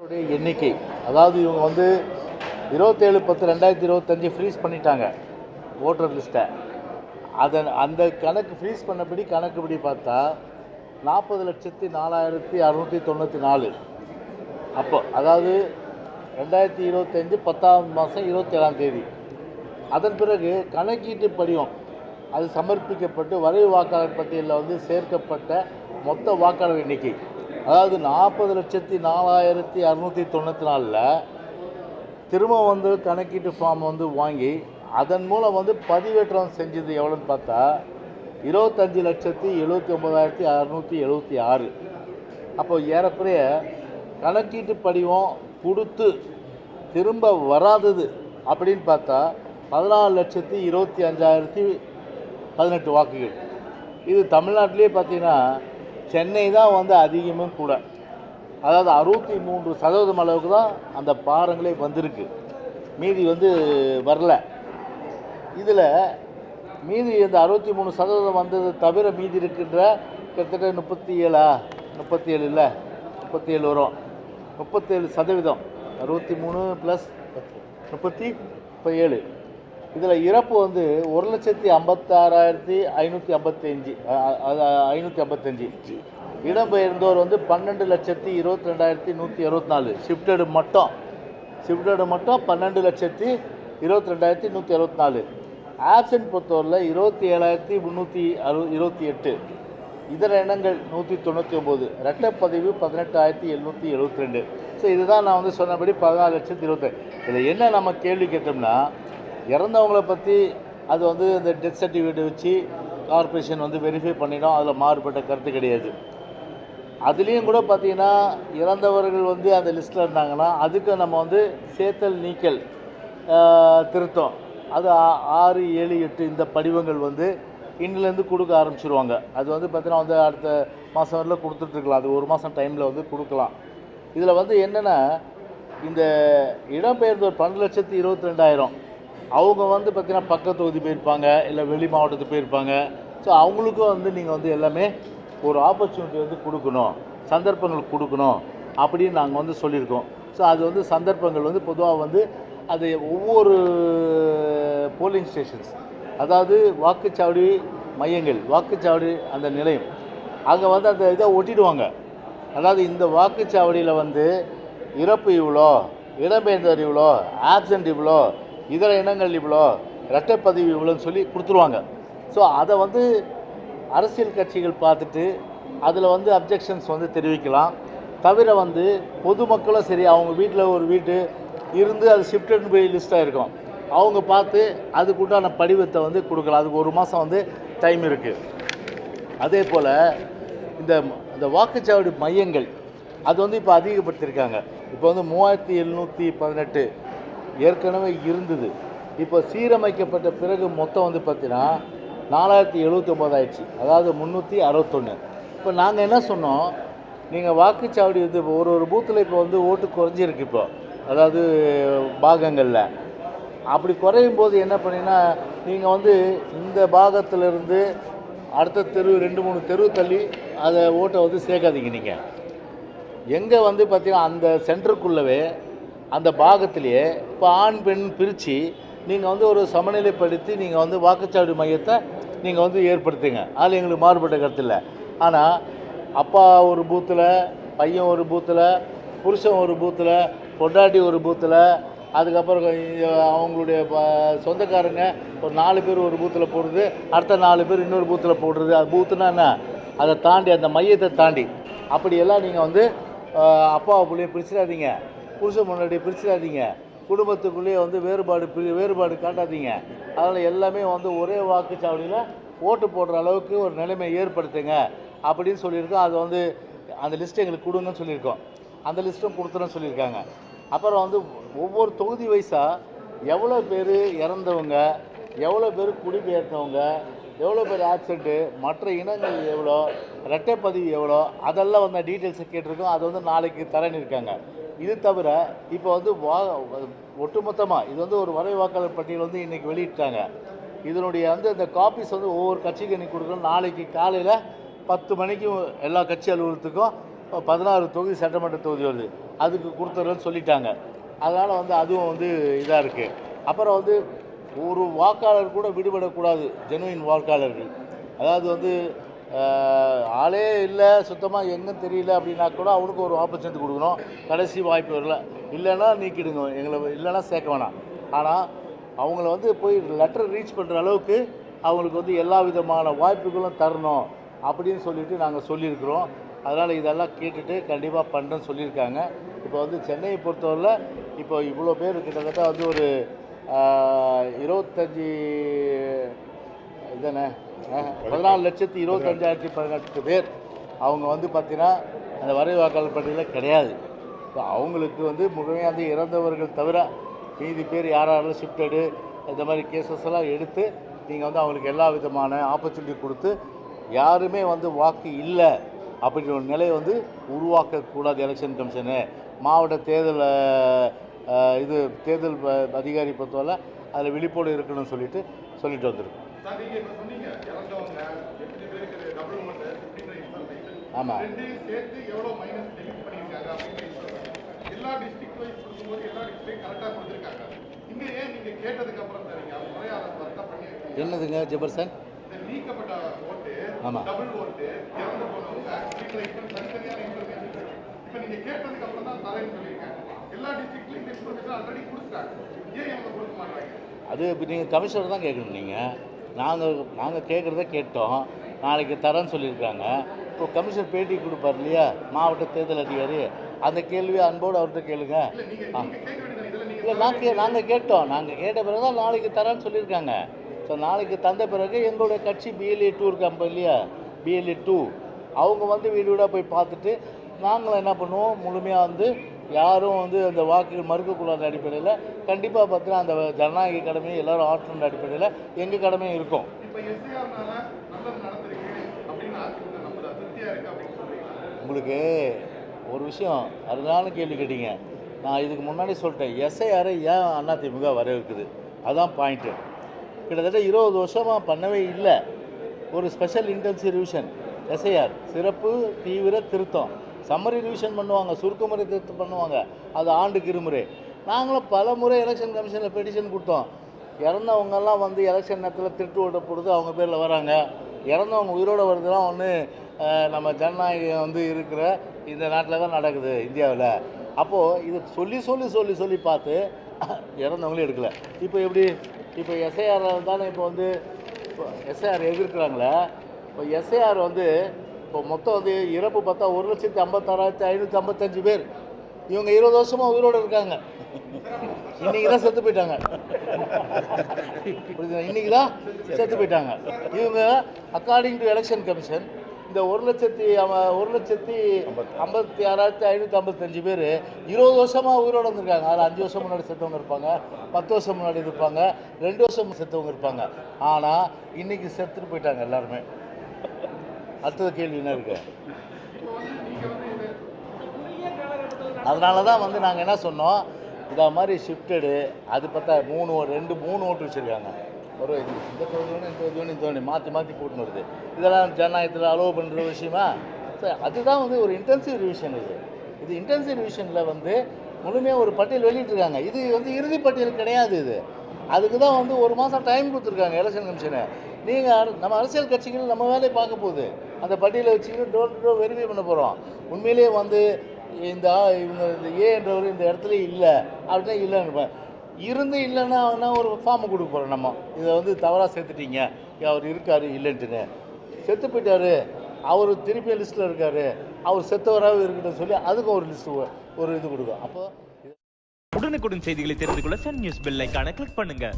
எண்ணிக்கை, அதாவது இவங்க வந்து 27/10/2025 ஃப்ரீஸ் பண்ணிட்டாங்க ஓட்டர் லிஸ்ட்டை. அந்த கணக்கு ஃப்ரீஸ் பண்ணபடி கணக்குப்படி பார்த்தா 40,04,694. அப்போ அதாவது 2025 10ஆம் மாதம் 27ஆம் தேதி. அதன் பிறகு கணக்கீட்டு படிவம் அது சமர்ப்பிக்கப்பட்டு வரைவு வாக்காளர் பட்டியலில் வந்து சேர்க்கப்பட்ட மொத்த வாக்காளர் எண்ணிக்கை, அதாவது 40,04,694. திரும்ப வந்து கணக்கீட்டு ஃபார்ம் வந்து வாங்கி அதன் மூலம் வந்து பதிவேற்றம் செஞ்சது எவ்வளோன்னு பார்த்தா 25,79,676. அப்போ ஏறக்குறைய கணக்கீட்டு படிவம் கொடுத்து திரும்ப வராதது அப்படின்னு பார்த்தா 14,25,18 வாக்குகள். இது தமிழ்நாட்டிலே பார்த்தீங்கன்னா சென்னை தான் வந்து அதிகமும் கூட, அதாவது 63% அளவுக்கு தான் அந்த பாரங்களே வந்திருக்கு, மீதி வந்து வரல. இதில் மீதி இந்த 63% வந்தது தவிர மீதி இருக்கின்ற கிட்டத்தட்ட 37 இல்லை 37 வரும், 37%. 63 + 37. இதில் இறப்பு வந்து 1,56,555. இடம்பெயர்ந்தோர் வந்து 12,22,164. ஷிஃப்டடு மட்டும் 12,22,164. ஆப்சென்ட் பொறுத்தவரையில் 27,328. இதர எண்ணங்கள் 199. ரெட்டப்பதிவு 18,772. ஸோ இதுதான் நான் வந்து சொன்னபடி 14,20,000. இதில் என்ன நம்ம கேள்வி கேட்டோம்னா, இறந்தவங்களை பற்றி அது வந்து இந்த டெத் சர்டிஃபிகேட் வச்சு கார்பரேஷன் வந்து வெரிஃபை பண்ணிடும், அதில் மாறுபட்ட கருத்து கிடையாது. அதுலேயும் கூட பார்த்திங்கன்னா இறந்தவர்கள் வந்து அந்த லிஸ்ட்டில் இருந்தாங்கன்னா அதுக்கு நம்ம வந்து சேர்த்தல் நீக்கல் திருத்தம் அது 6, 7, 8 இந்த படிவங்கள் வந்து இன்னிலேருந்து கொடுக்க ஆரம்பிச்சிருவாங்க. அது வந்து பார்த்திங்கன்னா வந்து அடுத்த மாதம் வரல கொடுத்துட்ருக்கலாம், அது 1 மாதம் டைமில் வந்து கொடுக்கலாம். இதில் வந்து என்னென்னா, இந்த இடம்பெயர்ந்தோர் 12,22,000 அவங்க வந்து பார்த்திங்கன்னா பக்கத்து தொகுதி போயிருப்பாங்க, இல்லை வெளி மாவட்டத்துக்கு போயிருப்பாங்க. ஸோ அவங்களுக்கும் வந்து நீங்கள் வந்து எல்லாமே ஒரு ஆப்பர்ச்சுனிட்டி வந்து கொடுக்கணும், சந்தர்ப்பங்கள் கொடுக்கணும் அப்படின்னு நாங்கள் வந்து சொல்லியிருக்கோம். ஸோ அது வந்து சந்தர்ப்பங்கள் வந்து பொதுவாக வந்து அது ஒவ்வொரு போலிங் ஸ்டேஷன்ஸ், அதாவது வாக்குச்சாவடி மையங்கள், வாக்குச்சாவடி அந்த நிலையம் அங்கே வந்து அந்த இதை ஒட்டிடுவாங்க. அதாவது இந்த வாக்குச்சாவடியில் வந்து இறப்பு இவ்வளோ, இடம்பெயர்ந்தவர் இவ்வளோ, ஆப்சென்ட் இவ்வளோ, இதர இனங்கள் இவ்வளோ, இரட்டைப்பதிவு இவ்வளோன்னு சொல்லி கொடுத்துருவாங்க. ஸோ அதை வந்து அரசியல் கட்சிகள் பார்த்துட்டு அதில் வந்து அப்ஜெக்ஷன்ஸ் வந்து தெரிவிக்கலாம். தவிர வந்து பொதுமக்களும் சரி, அவங்க வீட்டில் ஒரு வீட்டு இருந்து அது ஷிஃப்டட் பை லிஸ்ட்டாக இருக்கும், அவங்க பார்த்து அதுக்குண்டான படிவத்தை வந்து கொடுக்கலாம். அதுக்கு 1 மாதம் வந்து டைம் இருக்குது. அதே போல் இந்த வாக்குச்சாவடி மையங்கள் அது வந்து இப்போ அதிகப்படுத்தியிருக்காங்க. இப்போ வந்து 3,718 ஏற்கனவே இருந்தது. இப்போ சீரமைக்கப்பட்ட பிறகு மொத்தம் வந்து பார்த்திங்கன்னா 4,079 ஆயிடுச்சு, அதாவது 361. இப்போ நாங்கள் என்ன சொன்னோம், நீங்கள் வாக்குச்சாவடி வந்து ஒரு பூத்தில் இப்போ வந்து ஓட்டு குறைஞ்சிருக்கு. இப்போ அதாவது பாகங்களில் அப்படி குறையும் போது என்ன பண்ணிங்கன்னா, நீங்கள் வந்து இந்த பாகத்திலிருந்து அடுத்த தெரு 2-3 தெரு தள்ளி அதை ஓட்டை வந்து சேர்க்காதீங்க. நீங்கள் எங்கே வந்து பார்த்திங்கன்னா அந்த சென்டருக்குள்ளவே அந்த பாகத்திலேயே இப்போ ஆண் பெண் பிரித்து நீங்கள் வந்து ஒரு சமநிலைப்படுத்தி நீங்கள் வந்து வாக்குச்சாவடி மையத்தை நீங்கள் வந்து ஏற்படுத்துங்க. அதில் எங்களுக்கு மாறுபட்ட கருத்து இல்லை. ஆனால் அப்பா ஒரு பூத்தில், பையன் ஒரு பூத்தில், புருஷன் ஒரு பூத்தில், பொண்டாட்டி ஒரு பூத்தில், அதுக்கப்புறம் அவங்களுடைய சொந்தக்காரங்க ஒரு 4 பேர் ஒரு பூத்தில் போடுறது, அடுத்த 4 பேர் இன்னொரு பூத்தில் போடுறது. அது பூத்துனா என்ன, அதை தாண்டி அந்த மையத்தை தாண்டி அப்படியெல்லாம் நீங்கள் வந்து அப்பாவை பிள்ளைய பிரிச்சிடாதீங்க, புருஷன் முன்னாடி பிரிச்சிடாதீங்க, குடும்பத்துக்குள்ளேயே வந்து வேறுபாடு காட்டாதீங்க. அதில் எல்லாமே வந்து ஒரே வாக்குச்சாவடியில் ஓட்டு போடுற அளவுக்கு ஒரு நிலைமை ஏற்படுத்துங்க அப்படின்னு சொல்லியிருக்கோம். அது வந்து அந்த லிஸ்ட்டு எங்களுக்கு கொடுங்கன்னு சொல்லியிருக்கோம். அந்த லிஸ்ட்டும் கொடுத்துருன்னு சொல்லியிருக்காங்க. அப்புறம் வந்து ஒவ்வொரு தொகுதி வைஸாக எவ்வளோ பேர் இறந்தவங்க, எவ்வளோ பேர் குடிபெயர்ந்தவங்க, எவ்வளோ பேர் ஆப்சென்ட்டு, மற்ற இனங்கள் எவ்வளோ, ரெட்டைப்பதிவு எவ்வளோ, அதெல்லாம் வந்து டீட்டெயில்ஸை கேட்டிருக்கோம். அது வந்து நாளைக்கு தரேன்னு இருக்காங்க. இது தவிர இப்போ வந்து ஒட்டுமொத்தமாக இது வந்து ஒரு வரைவு வாக்காளர் பட்டியல் வந்து இன்றைக்கி வெளியிட்டாங்க. இதனுடைய வந்து இந்த காப்பீஸ் வந்து ஒவ்வொரு கட்சிக்கு இன்றைக்கி கொடுக்கணும். நாளைக்கு காலையில் 10 மணிக்கு எல்லா கட்சி அலுவலகத்துக்கும் 16 தொகுதி சட்டமன்ற தொகுதி வருது, அதுக்கு கொடுத்துறேன்னு சொல்லிட்டாங்க. அதனால் வந்து அதுவும் வந்து இதாக இருக்குது. அப்புறம் வந்து ஒரு வாக்காளர் கூட விடுபடக்கூடாது, ஜெனுவின் வாக்காளர்கள். அதாவது வந்து ஆளே இல்லை, சுத்தமாக எங்கேன்னு தெரியல அப்படின்னா கூட அவனுக்கு ஒரு ஆப்பர்ச்சுனிட்டி கொடுக்கணும். கடைசி வாய்ப்பு வரல, இல்லைன்னா நீக்கிடுங்க, எங்களை இல்லைன்னா சேர்க்க வேணாம். ஆனால் அவங்கள வந்து போய் லெட்டர் ரீச் பண்ணுற அளவுக்கு அவங்களுக்கு வந்து எல்லா விதமான வாய்ப்புகளும் தரணும் அப்படின்னு சொல்லிட்டு நாங்கள் சொல்லியிருக்கிறோம். அதனால் இதெல்லாம் கேட்டுட்டு கண்டிப்பாக பண்ணுறேன்னு சொல்லியிருக்காங்க. இப்போ வந்து சென்னையை பொறுத்தவரையில் இப்போ இவ்வளோ பேர் கிட்டத்தட்ட வந்து ஒரு 25 இதுதானே 14,25,018 பேர் அவங்க வந்து பார்த்தீங்கன்னா அந்த வரைவு வாக்காளர் பட்டியலில் கிடையாது. ஸோ அவங்களுக்கு வந்து முழுமையாக வந்து இறந்தவர்கள் தவிர மீதி பேர் யாராலும் ஷிஃப்டடு இந்த மாதிரி கேசஸ் எல்லாம் எடுத்து நீங்கள் வந்து அவங்களுக்கு எல்லா விதமான ஆப்பர்ச்சுனிட்டி கொடுத்து யாருமே வந்து வாக்கு இல்லை அப்படின்ற ஒரு நிலையை வந்து உருவாக்கக்கூடாது. எலெக்ஷன் கமிஷனு மாவட்ட தேர்தல் தேர்தல் அதிகாரி பொறுத்தவரை அதில் விழிப்போடு இருக்கணும்னு சொல்லிட்டு வந்திருக்கோம். ஆமாம், என்னதுங்க ஜெபர்சன்? ஆமாம், அது நீங்கள் கமிஷனர் தான் கேட்கணும். நாங்கள் கேட்குறத கேட்டோம், நாளைக்கு தரேன்னு சொல்லியிருக்காங்க. இப்போ கமிஷனர் பேட்டி கொடுப்பார் இல்லையா மாவட்ட தேர்தல் அதிகாரி, அந்த கேள்வியை அன்போடு அவர்கிட்ட கேளுங்க. இல்லை நாங்கள் கேட்டோம், நாங்கள் கேட்ட பிறகு தான் நாளைக்கு தரேன்னு சொல்லியிருக்காங்க. ஸோ நாளைக்கு தந்த பிறகு எங்களுடைய கட்சி BLA 2 இருக்காங்க இல்லையா, BLA 2 அவங்க வந்து வீடு வீடாக போய் பார்த்துட்டு நாங்களும் என்ன பண்ணுவோம், முழுமையாக வந்து யாரும் வந்து அந்த வாக்குகள் மறுக்கக்கூடாத அடிப்படையில் கண்டிப்பாக பார்த்தீங்கன்னா அந்த ஜனநாயக கடமையை எல்லோரும் ஆற்றணும் அடிப்படையில் எங்கள் கடமையும் இருக்கும். உங்களுக்கு ஒரு விஷயம் அருமையான கேள்வி கேட்டீங்க. நான் இதுக்கு முன்னாடி சொல்லிட்டேன், SIR ஏன் அதிமுக வரவேற்குது, அதுதான் பாயிண்ட்டு. கிட்டத்தட்ட 20 வருஷமாக பண்ணவே இல்லை ஒரு ஸ்பெஷல் இன்டென்சிவ் ரிவிஷன். SIR சிறப்பு தீவிர திருத்தம், சம்மரி ரிவிஷன் பண்ணுவாங்க, சுருக்கமுறை திருத்தம் பண்ணுவாங்க, அது ஆண்டுக்கு இருமுறை. நாங்களும் பல முறை எலெக்ஷன் கமிஷனில் பெட்டிஷன் கொடுத்தோம். இறந்தவங்கெல்லாம் வந்து எலெக்ஷன் நேரத்தில் திருட்டு ஓட்ட போடுறது அவங்க பேரில் வராங்க. இறந்தவங்க உயிரோடு வருதுலாம் ஒன்று நம்ம ஜனநாயகம் வந்து இருக்கிற இந்த நாட்டில் தான் நடக்குது இந்தியாவில். அப்போது இதை சொல்லி பார்த்து இறந்தவங்களே எடுக்கலை. இப்போ எப்படி, இப்போ SIR தானே இப்போ வந்து SIR எதிர்க்கிறாங்களே. இப்போ SIR வந்து இப்போ மொத்தம் வந்து இறப்பு பார்த்தா 1,56,555 பேர். இவங்க 20 வருஷமாக உயிரோடு இருக்காங்க. இன்றைக்கி தான் செத்து போயிட்டாங்க. புரியுதுங்களா? இன்றைக்கி தான் செத்து போயிட்டாங்க. இவங்க அக்கார்டிங் டு எலெக்ஷன் கமிஷன் இந்த 1,56,555 பேர் 20 வருஷமாக உயிரோடு வந்திருக்காங்க. அதில் 5 வருஷம் முன்னாடி செத்தவங்க இருப்பாங்க, 10 வருஷம் முன்னாடி இருப்பாங்க, 2 வருஷம் செத்தவங்க இருப்பாங்க. ஆனால் இன்றைக்கி செத்துட்டு போயிட்டாங்க எல்லாருமே. அடுத்தது கேள்வி என்ன இருக்கு? அதனால தான் வந்து நாங்கள் என்ன சொன்னோம், இதை மாதிரி ஷிஃப்டடு அது பார்த்தா 3 ஓட்டு வச்சுருக்காங்க. ஒரு இந்த தொகுதி மாற்றி போட்டுன்னு வருது. இதெல்லாம் ஜனநாயகத்தில் அலோவ் பண்ணுற விஷயமா? ஸோ அதுதான் வந்து ஒரு இன்டென்சிவ் ரிவிஷன். இது இன்டென்சிவ் ரிவிஷனில் வந்து முழுமையாக ஒரு பட்டியல் வெளியிட்டிருக்காங்க. இது வந்து இறுதி பட்டியல் கிடையாது. அதுக்கு தான் வந்து 1 மாதம் டைம் கொடுத்துருக்காங்க எலெக்ஷன் கமிஷனை. நீங்கள் நம்ம அரசியல் கட்சிகள் நம்ம வேலையை பார்க்க போகுது, அந்த பட்டியலை வச்சுக்கிட்டு டோர் டு டோர் வெரிஃபை பண்ண போகிறோம். உண்மையிலேயே வந்து இவங்க இந்த ஏன்றவர் இந்த இடத்துல இல்லை அப்படின்னா இல்லைன்னு இருப்பேன். இல்லைன்னா ஒரு ஃபார்மை கொடுக்க போகிறோம். நம்ம இதை வந்து தவறாக சேர்த்துட்டீங்க, அவர் இருக்கார் இல்லைன்ட்டுன்னு, செத்து போயிட்டார், அவர் திருப்பி லிஸ்ட்டில் இருக்கார், அவர் செத்தவராக இருக்கட்டும் சொல்லி அதுக்கு ஒரு லிஸ்ட்டு ஒரு இது கொடுக்கும். அப்போ உடனுக்குடன் செய்திகளை தெரிந்து கொள்ள சன் நியூஸ் பெல் ஐகானை கிளிக் பண்ணுங்கள்.